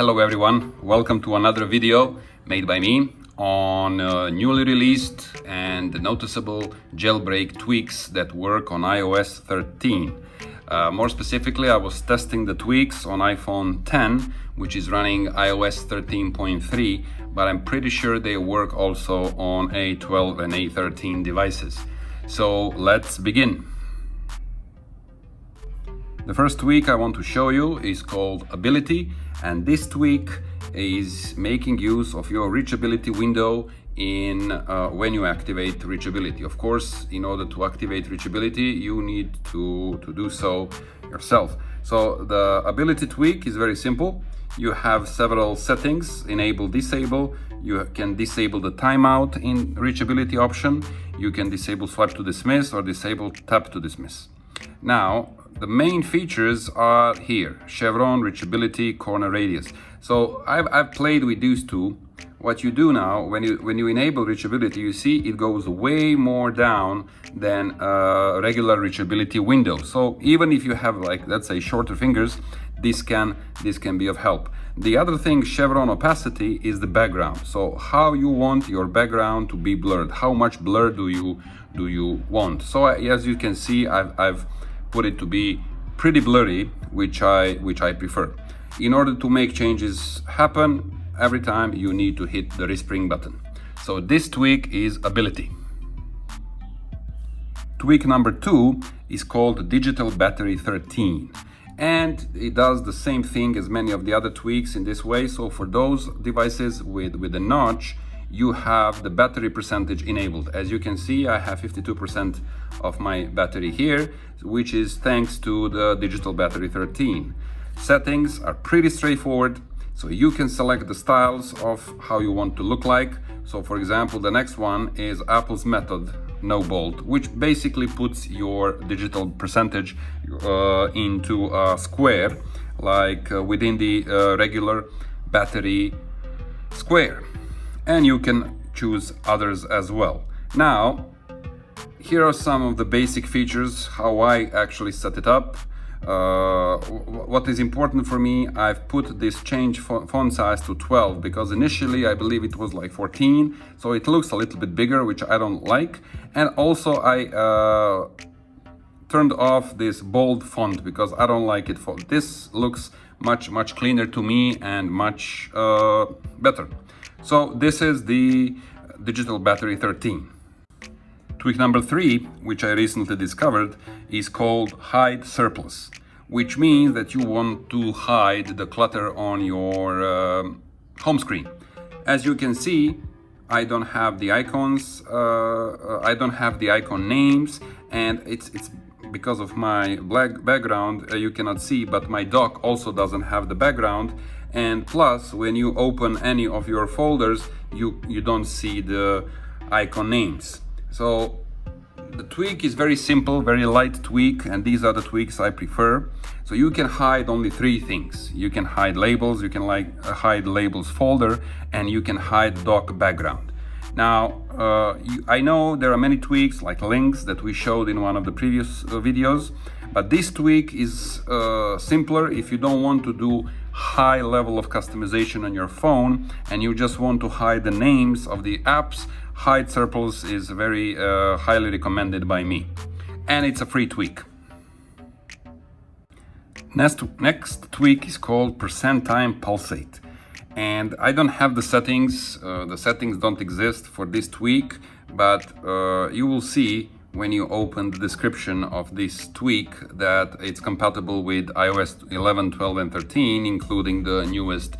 Hello everyone, welcome to another video made by me on newly released and noticeable jailbreak tweaks that work on iOS 13. More specifically, I was testing the tweaks on iPhone 10, which is running iOS 13.3, but I'm pretty sure they work also on A12 and A13 devices. So let's begin. The first tweak I want to show you is called Ability, and this tweak is making use of your reachability window in when you activate reachability. Of course, in order to activate reachability, you need to do so yourself. So the ability tweak is very simple. You have several settings: enable, disable. You can disable the timeout in reachability option. You can disable swipe to dismiss or disable tap to dismiss. Now, the main features are here: chevron, reachability, corner radius. So I've played with these two. What you do now, when you enable reachability, you see it goes way more down than a regular reachability window. So even if you have, like, let's say, shorter fingers, this can be of help. The other thing, chevron opacity, is the background. So how you want your background to be blurred, how much blur do you want? So as you can see, I've put it to be pretty blurry, which I prefer. In order to make changes happen, every time you need to hit the respring button. So this tweak is Ability. Tweak number 2 is called Digital Battery 13, and it does the same thing as many of the other tweaks in this way. So for those devices with a notch, you have the battery percentage enabled. As you can see, I have 52% of my battery here, which is thanks to the Digital Battery 13. Settings are pretty straightforward, so you can select the styles of how you want to look like. So for example, the next one is Apple's method, no bolt, which basically puts your digital percentage into a square, like within the regular battery square. And you can choose others as well. Now, here are some of the basic features, how I actually set it up. What is important for me, I've put this change font size to 12 because initially I believe it was like 14, so it looks a little bit bigger, which I don't like. And also I turned off this bold font because I don't like it. This looks much cleaner to me and much better. So this is the Digital Battery 13. Tweak number 3, which I recently discovered, is called HideSurplus, which means that you want to hide the clutter on your home screen. As you can see, I don't have the icons, I don't have the icon names, and it's because of my black background, you cannot see, but my dock also doesn't have the background. And plus, when you open any of your folders, you don't see the icon names. So the tweak is very simple, very light tweak, and these are the tweaks I prefer. So you can hide only 3 things. You can hide labels, you can hide labels folder, and you can hide dock background. Now, I know there are many tweaks like links that we showed in one of the previous videos, but this tweak is simpler if you don't want to do high level of customization on your phone and you just want to hide the names of the apps. HideSurplus is very highly recommended by me, and it's a free tweak. Next tweak is called PercentTimePulsate, and I don't have the settings. The settings don't exist for this tweak, but you will see when you open the description of this tweak that it's compatible with iOS 11, 12, and 13, including the newest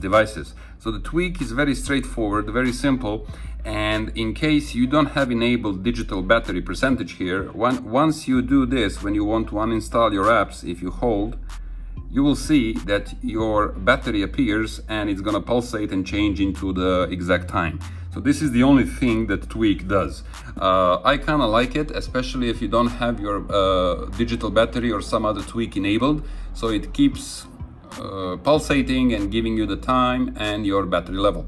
devices. So the tweak is very straightforward, very simple, and in case you don't have enabled digital battery percentage here, once you do this, when you want to uninstall your apps, if you hold, you will see that your battery appears and it's gonna pulsate and change into the exact time. So this is the only thing that tweak does. I kind of like it, especially if you don't have your digital battery or some other tweak enabled. So it keeps pulsating and giving you the time and your battery level.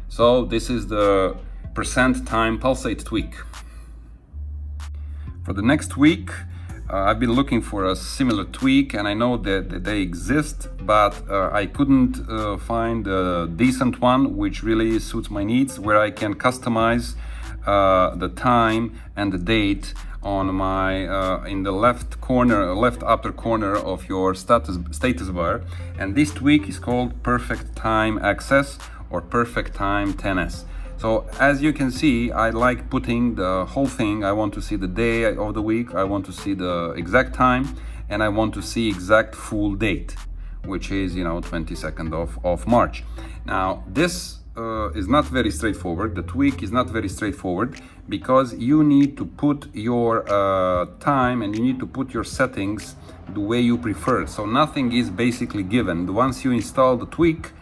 So this is the PercentTimePulsate tweak. For the next week, I've been looking for a similar tweak, and I know that they exist, but I couldn't find a decent one which really suits my needs, where I can customize the time and the date on my in the left upper corner of your status bar. And this tweak is called PerfectTimeXS or PerfectTime10S. So as you can see, I like putting the whole thing. I want to see the day of the week, I want to see the exact time, and I want to see exact full date, which is 22nd of March. Now this is not very straightforward. The tweak is not very straightforward, because you need to put your time and you need to put your settings the way you prefer. So nothing is basically given. Once you install the tweak,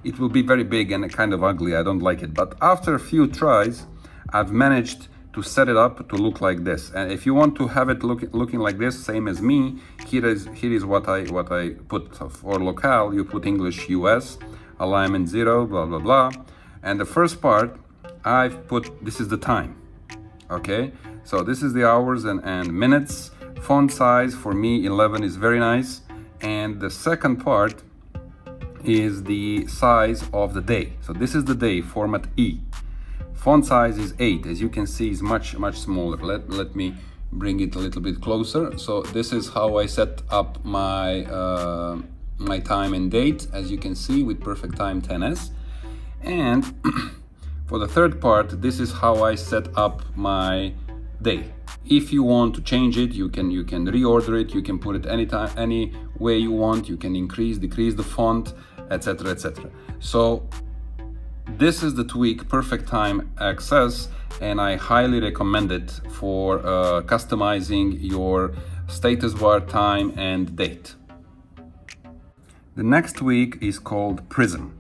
it will be very big and kind of ugly. I don't like it. But after a few tries, I've managed to set it up to look like this. And if you want to have it looking like this, same as me, here is what I put. For locale, you put English US, alignment 0, blah blah blah. And the first part, I've put, this is the time. Okay, so this is the hours and minutes. Font size for me 11 is very nice. And the second part is the size of the day. So this is the day, format E. Font size is 8. As you can see, is much smaller. Let me bring it a little bit closer. So this is how I set up my my time and date, as you can see, with PerfectTime10S. And for the third part, this is how I set up my day. If you want to change it, you can reorder it, you can put it anytime, any way you want, you can increase, decrease the font, etc, etc. So this is the tweak, PerfectTimeXS, and I highly recommend it for customizing your status bar time and date. The next tweak is called Prysm.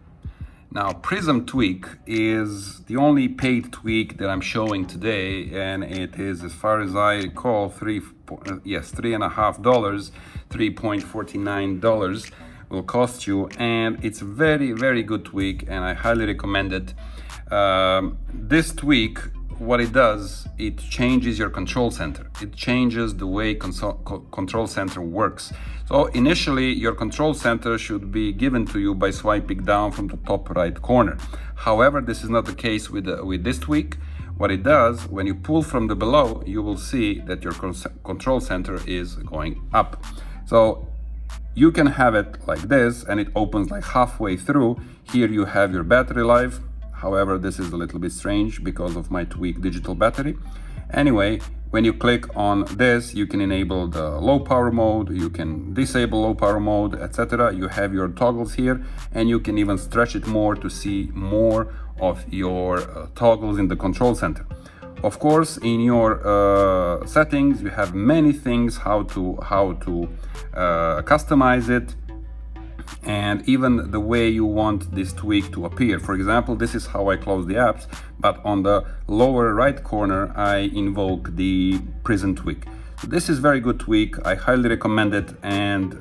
Now, Prysm tweak is the only paid tweak that I'm showing today, and it is, as far as I recall, $3.5, $3.49 will cost you, and it's a very good tweak, and I highly recommend it. This tweak, what it does, it changes your control center. It changes the way control center works. So initially, your control center should be given to you by swiping down from the top right corner. However, this is not the case with this tweak. What it does, when you pull from the below, you will see that your control center is going up. So you can have it like this, and it opens like halfway through. Here you have your battery life. However, this is a little bit strange because of my tweak digital battery. Anyway, when you click on this, you can enable the low power mode, you can disable low power mode, etc. You have your toggles here, and you can even stretch it more to see more of your toggles in the control center. Of course, in your settings, you have many things how to customize it, and even the way you want this tweak to appear. For example, this is how I close the apps, but on the lower right corner, I invoke the Prysm tweak. So this is very good tweak. I highly recommend it, and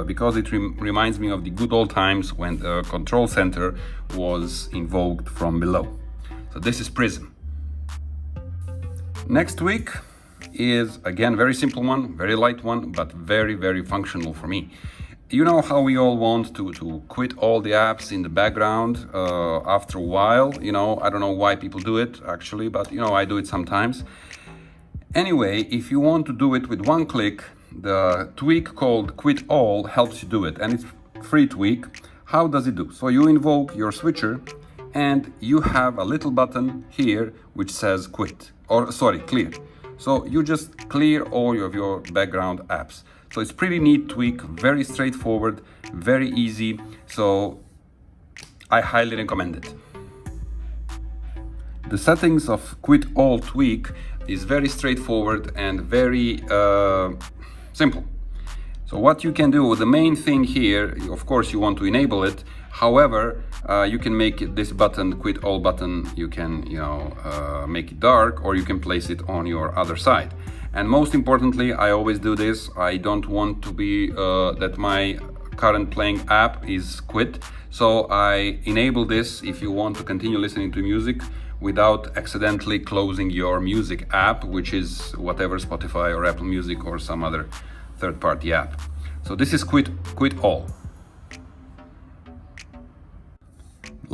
because it reminds me of the good old times when the control center was invoked from below. So this is Prysm. Next tweak is, again, very simple one, very light one, but very functional for me. You know how we all want to quit all the apps in the background after a while. I don't know why people do it actually, but I do it sometimes. Anyway, if you want to do it with one click, the tweak called QuitAll helps you do it, and it's free tweak. How does it do? So you invoke your switcher, and you have a little button here which says clear. So you just clear all of your background apps. So it's pretty neat tweak, very straightforward, very easy. So I highly recommend it. The settings of QuitAll tweak is very straightforward and very simple. So what you can do, the main thing here, of course, you want to enable it. However, you can make this button, QuitAll button, you can make it dark, or you can place it on your other side. And most importantly, I always do this. I don't want to be that my current playing app is quit. So I enable this if you want to continue listening to music without accidentally closing your music app, which is whatever, Spotify or Apple Music or some other third-party app. So this is QuitAll.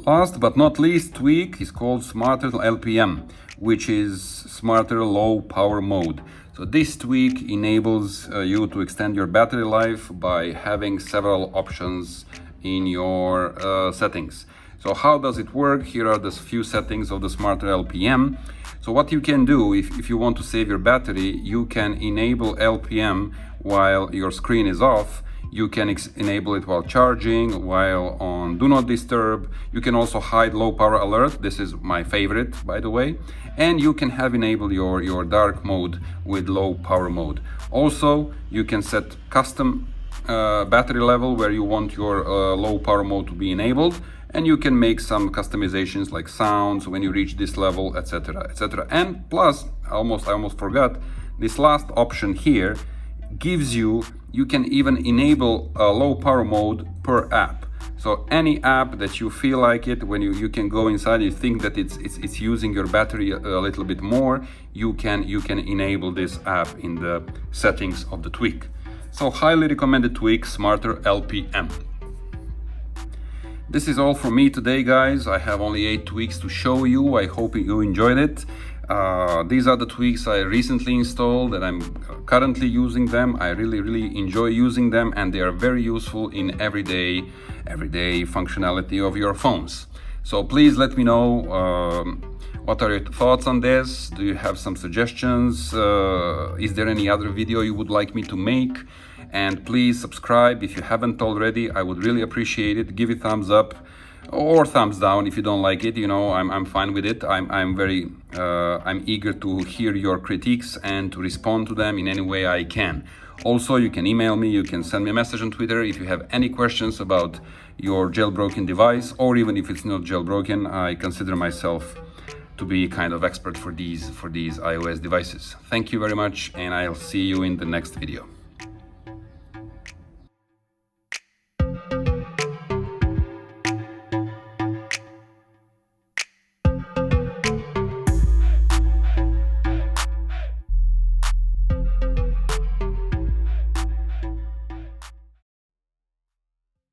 Last but not least tweak is called SmarterLPM, which is Smarter Low Power Mode. So this tweak enables you to extend your battery life by having several options in your settings. So how does it work? Here are the few settings of the SmarterLPM. So what you can do, if you want to save your battery, you can enable LPM while your screen is off. You can enable it while charging, while on Do Not Disturb. You can also hide low power alert. This is my favorite, by the way. And you can have enabled your dark mode with low power mode. Also, you can set custom battery level where you want your low power mode to be enabled. And you can make some customizations like sounds when you reach this level, etc., etc. And plus, I almost forgot, this last option here gives you can even enable a low power mode per app. So any app that you feel like it, when you can go inside, you think that it's using your battery a little bit more, you can enable this app in the settings of the tweak. So highly recommended tweak, SmarterLPM. This is all from me today, guys. I have only 8 tweaks to show you. I hope you enjoyed it. These are the tweaks I recently installed and I'm currently using them. I really enjoy using them, and they are very useful in everyday functionality of your phones. So please let me know what are your thoughts on this. Do you have some suggestions? Is there any other video you would like me to make? And please subscribe if you haven't already. I would really appreciate it. Give it thumbs up or thumbs down if you don't like it. You know, I'm fine with it. I'm eager to hear your critiques and to respond to them in any way I can. Also, you can email me, you can send me a message on Twitter if you have any questions about your jailbroken device, or even if it's not jailbroken. I consider myself to be kind of expert for these iOS devices. Thank you very much, and I'll see you in the next video.